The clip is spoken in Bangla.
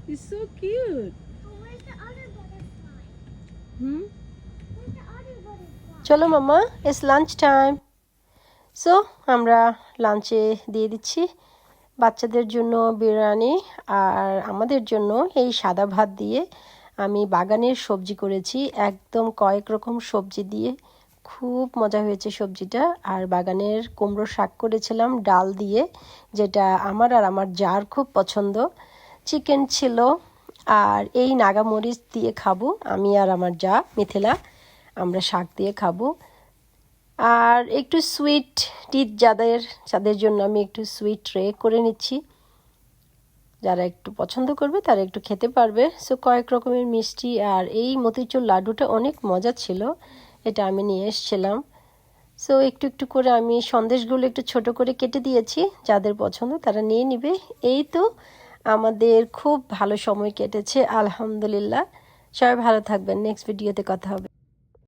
It's so cute. Where's the other butterfly? Hmm? Where's the other butterfly? চলো মামা, ইটস লাঞ্চ টাইম। সো আমরা লাঞ্চে দিয়ে দিচ্ছি বাচ্চাদের জন্য বিরিয়ানি, আর আমাদের জন্য এই সাদা ভাত দিয়ে আমি বাগানের সবজি করেছি, একদম কয়েক রকম সবজি দিয়ে। খুব মজা হয়েছে সবজিটা। আর বাগানের কুমড়ো শাক করেছিলাম ডাল দিয়ে, যেটা আমার আর আমার জার খুব পছন্দ। চিকেন ছিল, আর এই নাগামরিচ দিয়ে খাবো আমি আর আমার জা মিথিলা, আমরা শাক দিয়ে খাবো। আর একটু সুইট টিথ যাদের জন্য আমি একটু সুইট ট্রে করে নিচ্ছি, যারা একটু পছন্দ করবে তারা একটু খেতে পারবে। সো কয়েক রকমের মিষ্টি, আর এই মতিচুর লাড্ডুটা অনেক মজা ছিল, এটা আমি নিয়ে এসেছিলাম। সো একটু একটু করে আমি সন্দেশগুলো একটু ছোট করে কেটে দিয়েছি, যাদের পছন্দ তারা নিয়ে নিবে। এই তো আমাদের খুব ভালো সময় কেটেছে আলহামদুলিল্লাহ। সবাই ভালো থাকবেন, নেক্সট ভিডিওতে কথা হবে।